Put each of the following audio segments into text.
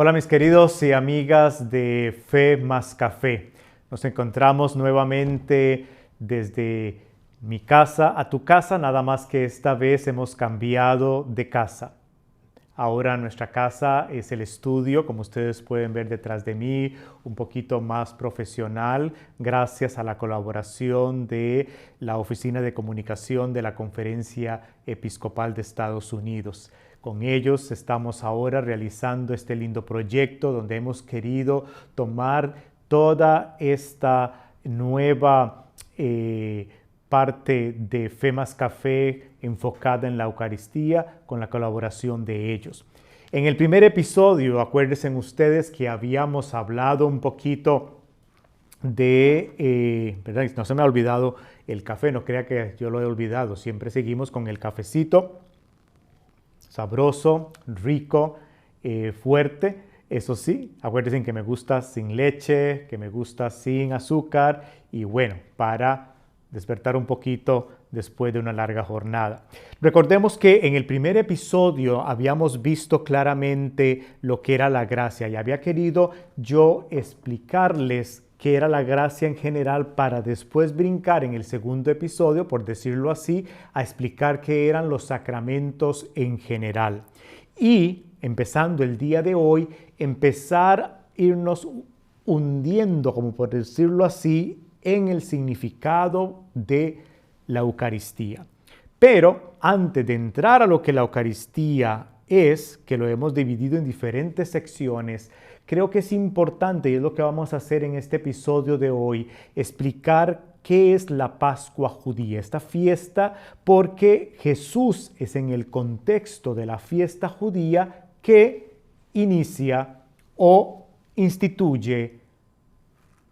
Hola mis queridos y amigas de Fe más Café. Nos encontramos nuevamente desde mi casa a tu casa, nada más que esta vez hemos cambiado de casa. Ahora nuestra casa es el estudio, como ustedes pueden ver detrás de mí, un poquito más profesional, gracias a la colaboración de la Oficina de Comunicación de la Conferencia Episcopal de Estados Unidos. Con ellos estamos ahora realizando este lindo proyecto donde hemos querido tomar toda esta nueva parte de Fe más Café enfocada en la Eucaristía con la colaboración de ellos. En el primer episodio, acuérdense ustedes que habíamos hablado un poquito de, ¿verdad? No se me ha olvidado el café, no crea que yo lo he olvidado, siempre seguimos con el cafecito, sabroso, rico, fuerte. Eso sí, acuérdense que me gusta sin leche, que me gusta sin azúcar y bueno, para despertar un poquito después de una larga jornada. Recordemos que en el primer episodio habíamos visto claramente lo que era la gracia y había querido yo explicarles qué era la gracia en general para después brincar en el segundo episodio, por decirlo así, a explicar qué eran los sacramentos en general. Y empezando el día de hoy, empezar a irnos hundiendo, como por decirlo así, en el significado de la Eucaristía. Pero antes de entrar a lo que la Eucaristía es, que lo hemos dividido en diferentes secciones, creo que es importante, y es lo que vamos a hacer en este episodio de hoy, explicar qué es la Pascua judía, esta fiesta, porque Jesús es en el contexto de la fiesta judía que inicia o instituye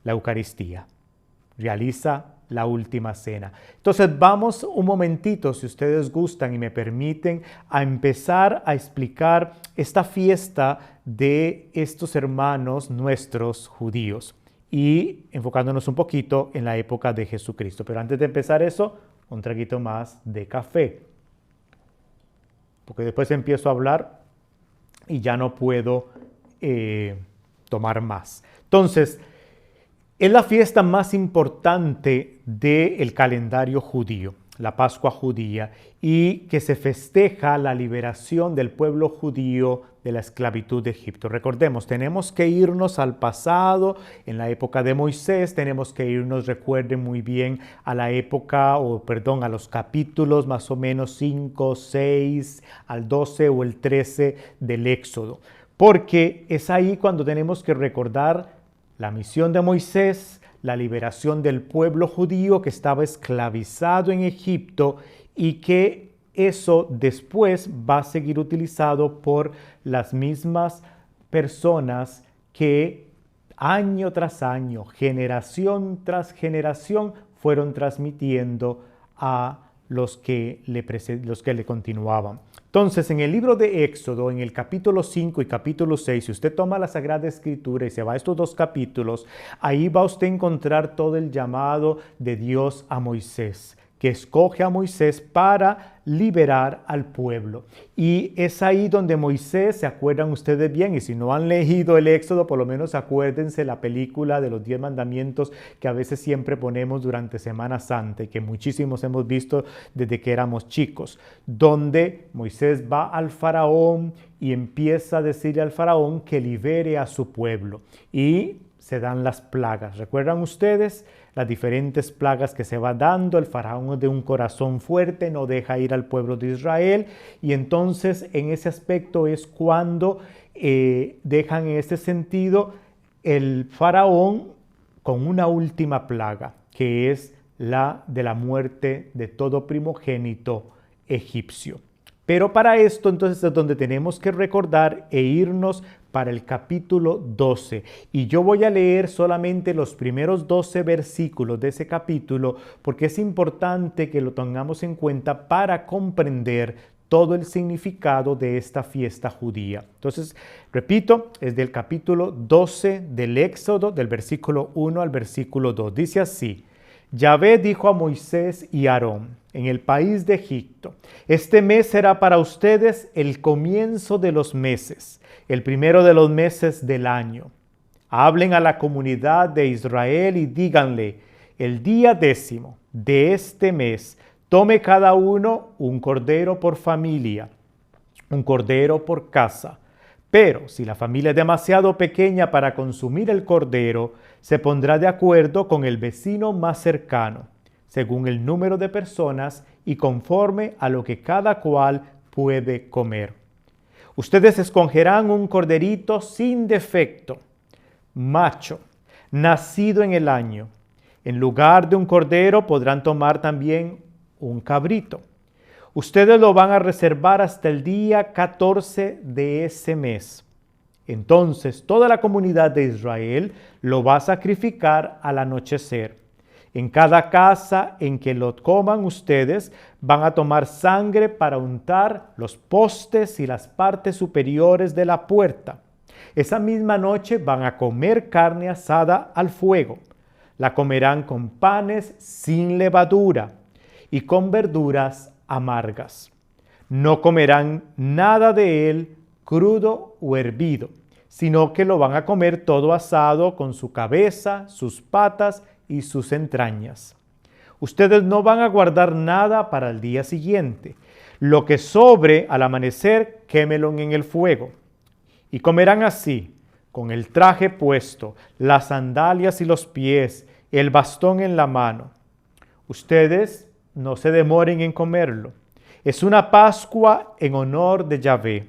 la Eucaristía, realiza la última cena. Entonces vamos un momentito, si ustedes gustan y me permiten, a empezar a explicar esta fiesta de estos hermanos nuestros judíos y enfocándonos un poquito en la época de Jesucristo. Pero antes de empezar eso, un traguito más de café, porque después empiezo a hablar y ya no puedo tomar más. Entonces, es la fiesta más importante del calendario judío, la Pascua judía, y que se festeja la liberación del pueblo judío de la esclavitud de Egipto. Recordemos, tenemos que irnos al pasado, en la época de Moisés, tenemos que irnos, recuerden muy bien, a la época, a los capítulos más o menos 5, 6, al 12 o el 13 del Éxodo, porque es ahí cuando tenemos que recordar la misión de Moisés, la liberación del pueblo judío que estaba esclavizado en Egipto y que eso después va a seguir utilizado por las mismas personas que año tras año, generación tras generación, fueron transmitiendo a los que le continuaban. Entonces, en el libro de Éxodo, en el capítulo 5 y capítulo 6, si usted toma la Sagrada Escritura y se va a estos dos capítulos, ahí va usted a encontrar todo el llamado de Dios a Moisés, que escoge a Moisés para liberar al pueblo. Y es ahí donde Moisés, se acuerdan ustedes bien, y si no han leído el Éxodo, por lo menos acuérdense la película de los 10 mandamientos que a veces siempre ponemos durante Semana Santa y que muchísimos hemos visto desde que éramos chicos, donde Moisés va al faraón y empieza a decirle al faraón que libere a su pueblo. Y se dan las plagas. ¿Recuerdan ustedes las diferentes plagas que se va dando? El faraón de un corazón fuerte no deja ir al pueblo de Israel y entonces en ese aspecto es cuando dejan en ese sentido el faraón con una última plaga, que es la de la muerte de todo primogénito egipcio. Pero para esto entonces es donde tenemos que recordar e irnos para el capítulo 12. Y yo voy a leer solamente los primeros 12 versículos de ese capítulo porque es importante que lo tengamos en cuenta para comprender todo el significado de esta fiesta judía. Entonces, repito, es del capítulo 12 del Éxodo, del versículo 1 al versículo 2. Dice así: Yahvé dijo a Moisés y Aarón en el país de Egipto: este mes será para ustedes el comienzo de los meses, el primero de los meses del año. Hablen a la comunidad de Israel y díganle: el día 10º de este mes, tome cada uno un cordero por familia, un cordero por casa. Pero si la familia es demasiado pequeña para consumir el cordero, se pondrá de acuerdo con el vecino más cercano, según el número de personas y conforme a lo que cada cual puede comer. Ustedes escogerán un corderito sin defecto, macho, nacido en el año. En lugar de un cordero podrán tomar también un cabrito. Ustedes lo van a reservar hasta el día 14 de ese mes. Entonces toda la comunidad de Israel lo va a sacrificar al anochecer. En cada casa en que lo coman ustedes van a tomar sangre para untar los postes y las partes superiores de la puerta. Esa misma noche van a comer carne asada al fuego. La comerán con panes sin levadura y con verduras amargas. No comerán nada de él crudo o hervido, sino que lo van a comer todo asado con su cabeza, sus patas y sus entrañas. Ustedes no van a guardar nada para el día siguiente. Lo que sobre al amanecer, quémelo en el fuego. Y comerán así, con el traje puesto, las sandalias y los pies, el bastón en la mano. Ustedes no se demoren en comerlo. Es una Pascua en honor de Yahvé.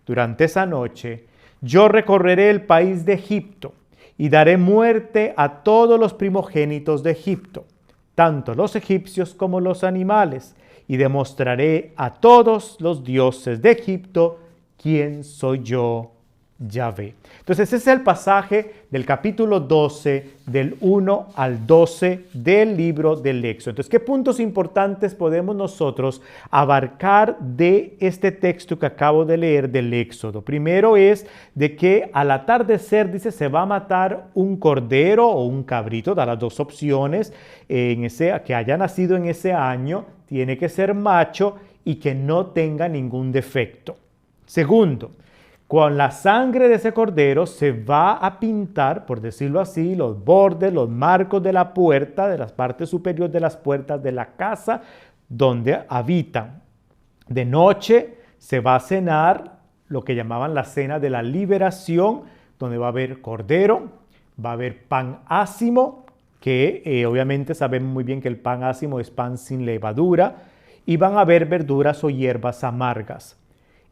Durante esa noche, yo recorreré el país de Egipto y daré muerte a todos los primogénitos de Egipto, tanto los egipcios como los animales, y demostraré a todos los dioses de Egipto quién soy yo, Yahvé. Entonces ese es el pasaje del capítulo 12, del 1 al 12 del libro del Éxodo. Entonces, ¿qué puntos importantes podemos nosotros abarcar de este texto que acabo de leer del Éxodo? Primero es de que al atardecer, dice, se va a matar un cordero o un cabrito, da las dos opciones, que haya nacido en ese año, tiene que ser macho y que no tenga ningún defecto. Segundo, con la sangre de ese cordero se va a pintar, por decirlo así, los bordes, los marcos de la puerta, de las partes superiores de las puertas de la casa donde habitan. De noche se va a cenar lo que llamaban la cena de la liberación, donde va a haber cordero, va a haber pan ácimo, que obviamente sabemos muy bien que el pan ácimo es pan sin levadura, y van a haber verduras o hierbas amargas.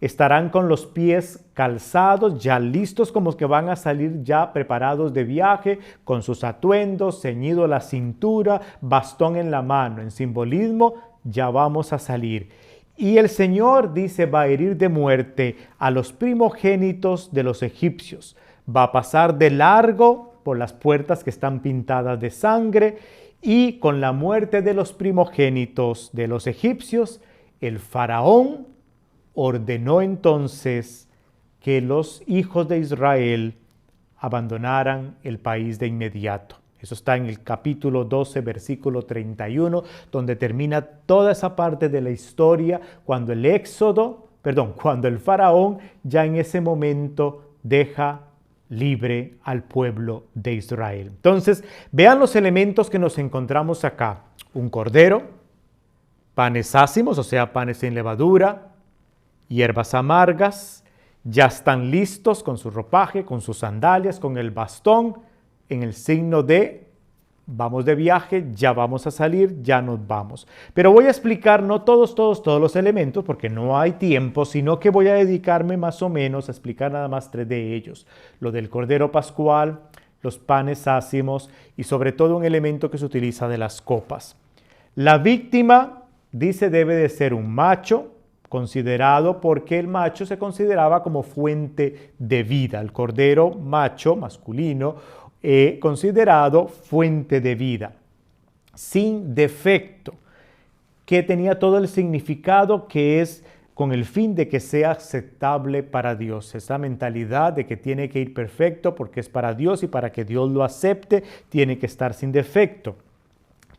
Estarán con los pies calzados, ya listos, como que van a salir ya preparados de viaje, con sus atuendos, ceñido la cintura, bastón en la mano. En simbolismo, ya vamos a salir. Y el Señor, dice, va a herir de muerte a los primogénitos de los egipcios. Va a pasar de largo por las puertas que están pintadas de sangre, y con la muerte de los primogénitos de los egipcios, el faraón ordenó entonces que los hijos de Israel abandonaran el país de inmediato. Eso está en el capítulo 12, versículo 31, donde termina toda esa parte de la historia cuando cuando el faraón ya en ese momento deja libre al pueblo de Israel. Entonces, vean los elementos que nos encontramos acá. Un cordero, panes ácimos, o sea, panes sin levadura, hierbas amargas, ya están listos con su ropaje, con sus sandalias, con el bastón, en el signo de vamos de viaje, ya vamos a salir, ya nos vamos. Pero voy a explicar no todos los elementos porque no hay tiempo, sino que voy a dedicarme más o menos a explicar nada más 3 de ellos. Lo del cordero pascual, los panes ácimos y sobre todo un elemento que se utiliza de las copas. La víctima, dice, debe de ser un macho, considerado porque el macho se consideraba como fuente de vida. El cordero macho, masculino, considerado fuente de vida, sin defecto, que tenía todo el significado que es con el fin de que sea aceptable para Dios. Esa mentalidad de que tiene que ir perfecto porque es para Dios y para que Dios lo acepte, tiene que estar sin defecto.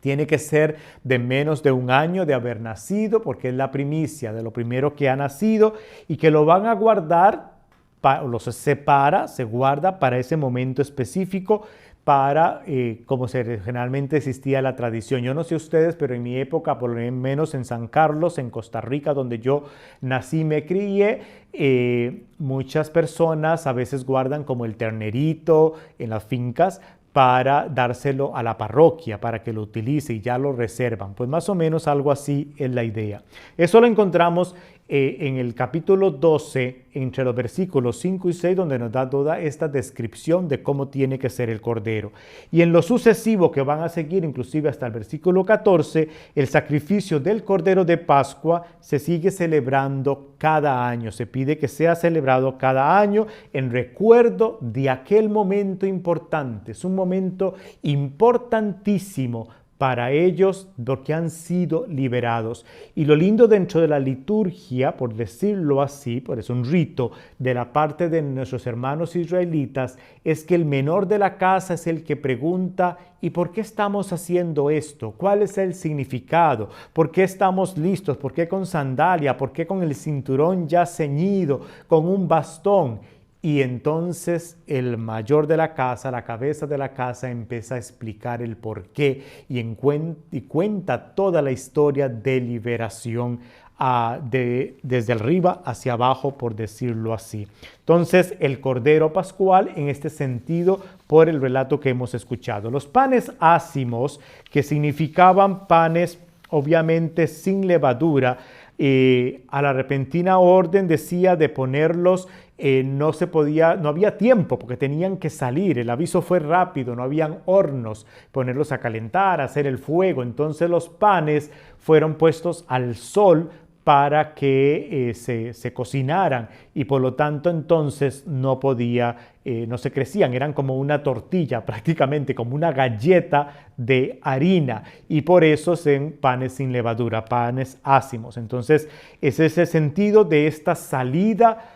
Tiene que ser de menos de un año de haber nacido, porque es la primicia de lo primero que ha nacido, y que lo van a guardar, se guarda para ese momento específico, para, como generalmente existía la tradición. Yo no sé ustedes, pero en mi época, por lo menos en San Carlos, en Costa Rica, donde yo nací y me crié, muchas personas a veces guardan como el ternerito en las fincas para dárselo a la parroquia, para que lo utilice y ya lo reservan. Pues más o menos algo así es la idea. Eso lo encontramos en el capítulo 12, entre los versículos 5 y 6, donde nos da toda esta descripción de cómo tiene que ser el cordero. Y en lo sucesivo que van a seguir, inclusive hasta el versículo 14, el sacrificio del cordero de Pascua se sigue celebrando cada año. Se pide que sea celebrado cada año en recuerdo de aquel momento importante. Es un momento importantísimo para ellos porque han sido liberados. Y lo lindo dentro de la liturgia, por decirlo así, por eso un rito de la parte de nuestros hermanos israelitas, es que el menor de la casa es el que pregunta: ¿y por qué estamos haciendo esto? ¿Cuál es el significado? ¿Por qué estamos listos? ¿Por qué con sandalia? ¿Por qué con el cinturón ya ceñido? ¿Con un bastón? Y entonces el mayor de la casa, la cabeza de la casa, empieza a explicar el porqué y cuenta toda la historia de liberación desde arriba hacia abajo, por decirlo así. Entonces, el Cordero Pascual en este sentido, por el relato que hemos escuchado. Los panes ácimos, que significaban panes obviamente sin levadura, a la repentina orden decía de ponerlos, no había tiempo porque tenían que salir, el aviso fue rápido, no habían hornos, ponerlos a calentar, hacer el fuego. Entonces los panes fueron puestos al sol para que se cocinaran, y por lo tanto entonces no se crecían, eran como una tortilla prácticamente, como una galleta de harina, y por eso son panes sin levadura, panes ácimos. Entonces es ese sentido de esta salida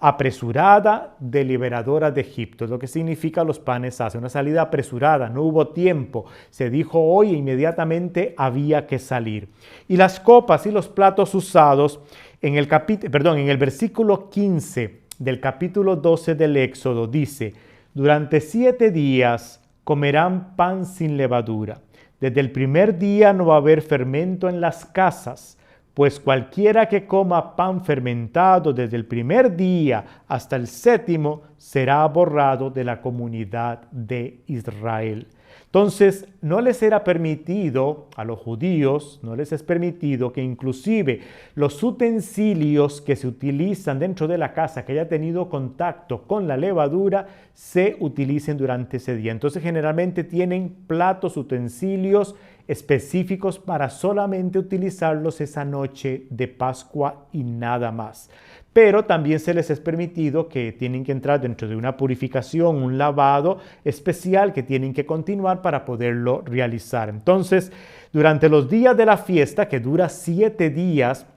apresurada, deliberadora de Egipto, es lo que significa los panes ácimos, una salida apresurada, no hubo tiempo, se dijo hoy e inmediatamente había que salir. Y las copas y los platos usados en el versículo 15 del capítulo 12 del Éxodo dice: durante 7 días comerán pan sin levadura. Desde el primer día no va a haber fermento en las casas, pues cualquiera que coma pan fermentado desde el primer día hasta el 7º será borrado de la comunidad de Israel. Entonces, no les era permitido a los judíos, no les es permitido que inclusive los utensilios que se utilizan dentro de la casa, que haya tenido contacto con la levadura, se utilicen durante ese día. Entonces, generalmente tienen platos, utensilios específicos para solamente utilizarlos esa noche de Pascua y nada más. Pero también se les es permitido que tienen que entrar dentro de una purificación, un lavado especial que tienen que continuar para poderlo realizar. Entonces, durante los días de la fiesta, que dura 7 días,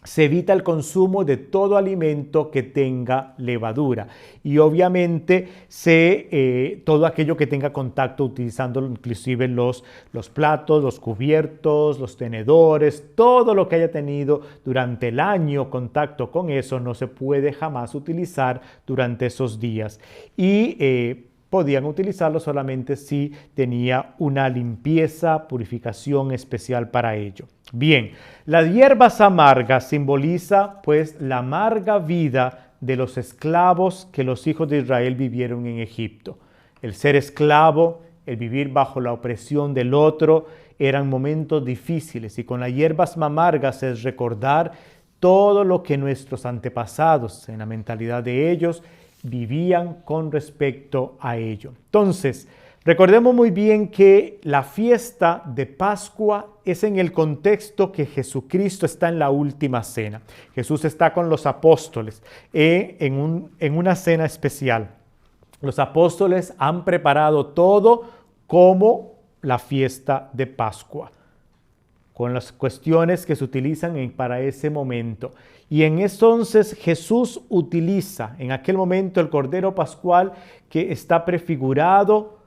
se evita el consumo de todo alimento que tenga levadura, y obviamente todo aquello que tenga contacto, utilizando inclusive los platos, los cubiertos, los tenedores, todo lo que haya tenido durante el año contacto con eso no se puede jamás utilizar durante esos días, y podían utilizarlo solamente si tenía una limpieza, purificación especial para ello. Bien, las hierbas amargas simboliza pues la amarga vida de los esclavos que los hijos de Israel vivieron en Egipto. El ser esclavo, el vivir bajo la opresión del otro, eran momentos difíciles, y con las hierbas amargas es recordar todo lo que nuestros antepasados, en la mentalidad de ellos, vivían con respecto a ello. Entonces, recordemos muy bien que la fiesta de Pascua es en el contexto que Jesucristo está en la última cena. Jesús está con los apóstoles en una cena especial. Los apóstoles han preparado todo como la fiesta de Pascua, con las cuestiones que se utilizan para ese momento. Y entonces Jesús utiliza en aquel momento el Cordero Pascual, que está prefigurado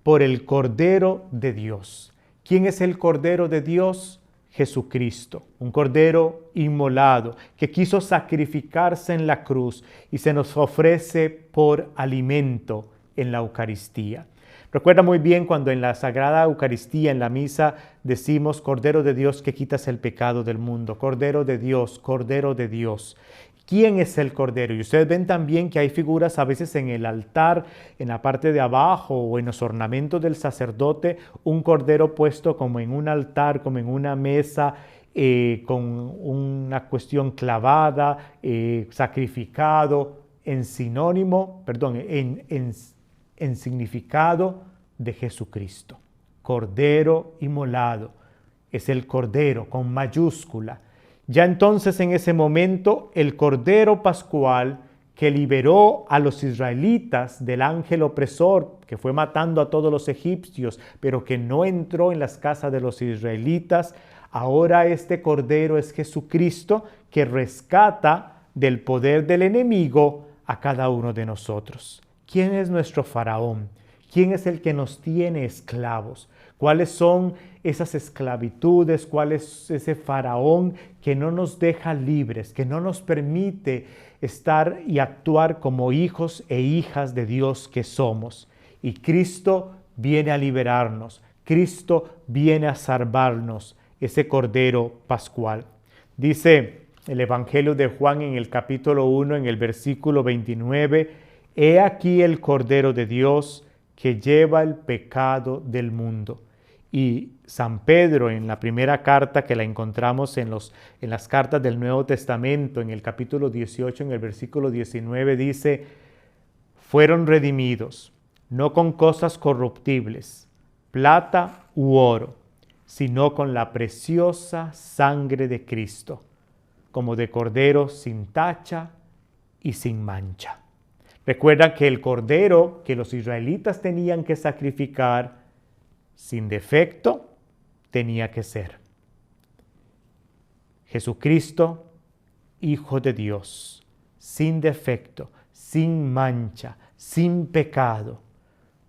por el Cordero de Dios, ¿Quién es el Cordero de Dios? Jesucristo, un Cordero inmolado que quiso sacrificarse en la cruz y se nos ofrece por alimento en la Eucaristía. Recuerda muy bien cuando en la Sagrada Eucaristía, en la misa, decimos Cordero de Dios que quitas el pecado del mundo. Cordero de Dios, Cordero de Dios. ¿Quién es el Cordero? Y ustedes ven también que hay figuras a veces en el altar, en la parte de abajo o en los ornamentos del sacerdote, un Cordero puesto como en un altar, como en una mesa, con una cuestión clavada, sacrificado, en significado de Jesucristo. Cordero inmolado, es el Cordero con mayúscula. Ya entonces en ese momento el Cordero Pascual que liberó a los israelitas del ángel opresor que fue matando a todos los egipcios, pero que no entró en las casas de los israelitas, ahora este Cordero es Jesucristo que rescata del poder del enemigo a cada uno de nosotros. ¿Quién es nuestro faraón? ¿Quién es el que nos tiene esclavos? ¿Cuáles son esas esclavitudes? ¿Cuál es ese faraón que no nos deja libres, que no nos permite estar y actuar como hijos e hijas de Dios que somos? Y Cristo viene a liberarnos. Cristo viene a salvarnos, ese Cordero Pascual. Dice el Evangelio de Juan en el capítulo 1, en el versículo 29, «He aquí el Cordero de Dios que lleva el pecado del mundo». Y San Pedro en la primera carta que la encontramos en las cartas del Nuevo Testamento, en el capítulo 18, en el versículo 19, dice, «Fueron redimidos, no con cosas corruptibles, plata u oro, sino con la preciosa sangre de Cristo, como de cordero sin tacha y sin mancha». Recuerda que el cordero que los israelitas tenían que sacrificar sin defecto tenía que ser Jesucristo, Hijo de Dios, sin defecto, sin mancha, sin pecado,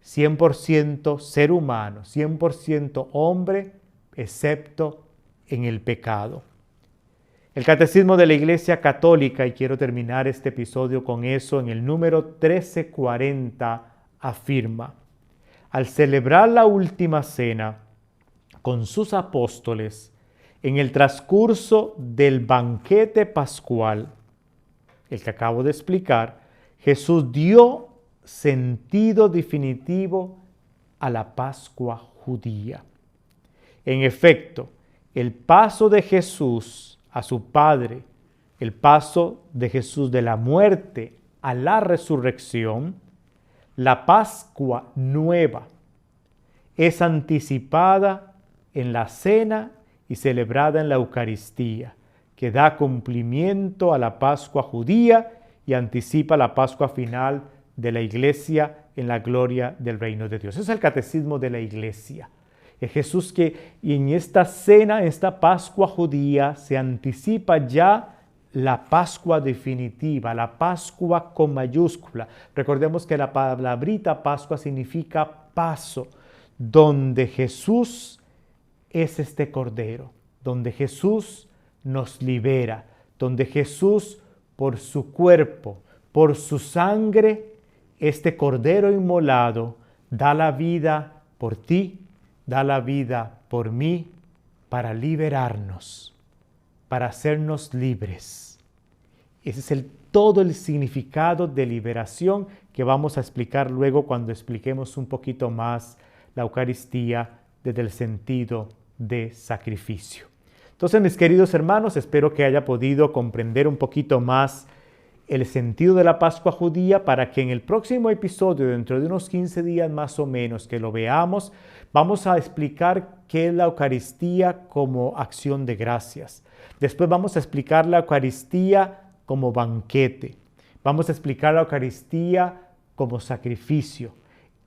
100% ser humano, 100% hombre, excepto en el pecado. El Catecismo de la Iglesia Católica, y quiero terminar este episodio con eso, en el número 1340 afirma, al celebrar la última cena con sus apóstoles, en el transcurso del banquete pascual, el que acabo de explicar, Jesús dio sentido definitivo a la Pascua judía. En efecto, el paso de Jesús a su Padre, el paso de Jesús de la muerte a la resurrección, la Pascua nueva, es anticipada en la cena y celebrada en la Eucaristía, que da cumplimiento a la Pascua judía y anticipa la Pascua final de la Iglesia en la gloria del reino de Dios. Ese es el catecismo de la Iglesia. Es Jesús y en esta cena, esta Pascua judía, se anticipa ya la Pascua definitiva, la Pascua con mayúscula. Recordemos que la palabrita Pascua significa paso, donde Jesús es este Cordero, donde Jesús nos libera, donde Jesús por su cuerpo, por su sangre, este Cordero inmolado, da la vida por ti, da la vida por mí, para liberarnos, para hacernos libres. Ese es todo el significado de liberación que vamos a explicar luego cuando expliquemos un poquito más la Eucaristía desde el sentido de sacrificio. Entonces, mis queridos hermanos, espero que haya podido comprender un poquito más el sentido de la Pascua judía para que en el próximo episodio, dentro de unos 15 días más o menos que lo veamos, vamos a explicar qué es la Eucaristía como acción de gracias. Después vamos a explicar la Eucaristía como banquete. Vamos a explicar la Eucaristía como sacrificio,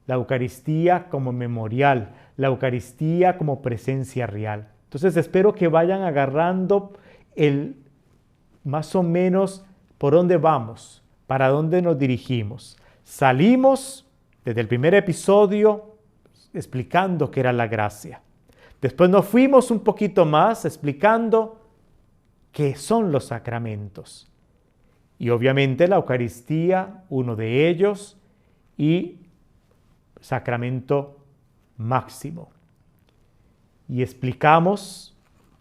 la Eucaristía como memorial, la Eucaristía como presencia real. Entonces espero que vayan agarrando más o menos por dónde vamos, para dónde nos dirigimos. Salimos desde el primer episodio explicando qué era la gracia. Después nos fuimos un poquito más explicando qué son los sacramentos. Y obviamente la Eucaristía, uno de ellos, y sacramento máximo. Y explicamos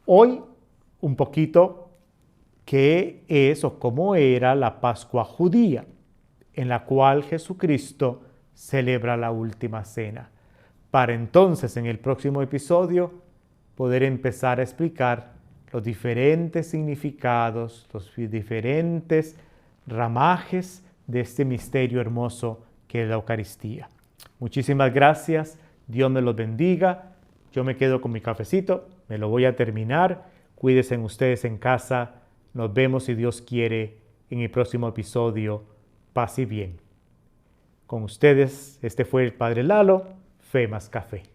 hoy un poquito qué es o cómo era la Pascua judía, en la cual Jesucristo celebra la última cena, para entonces en el próximo episodio poder empezar a explicar los diferentes significados, los diferentes ramajes de este misterio hermoso que es la Eucaristía. Muchísimas gracias, Dios me los bendiga. Yo me quedo con mi cafecito, me lo voy a terminar. Cuídense ustedes en casa. Nos vemos, si Dios quiere, en el próximo episodio. Paz y bien. Con ustedes, este fue el Padre Lalo, Fe más Café.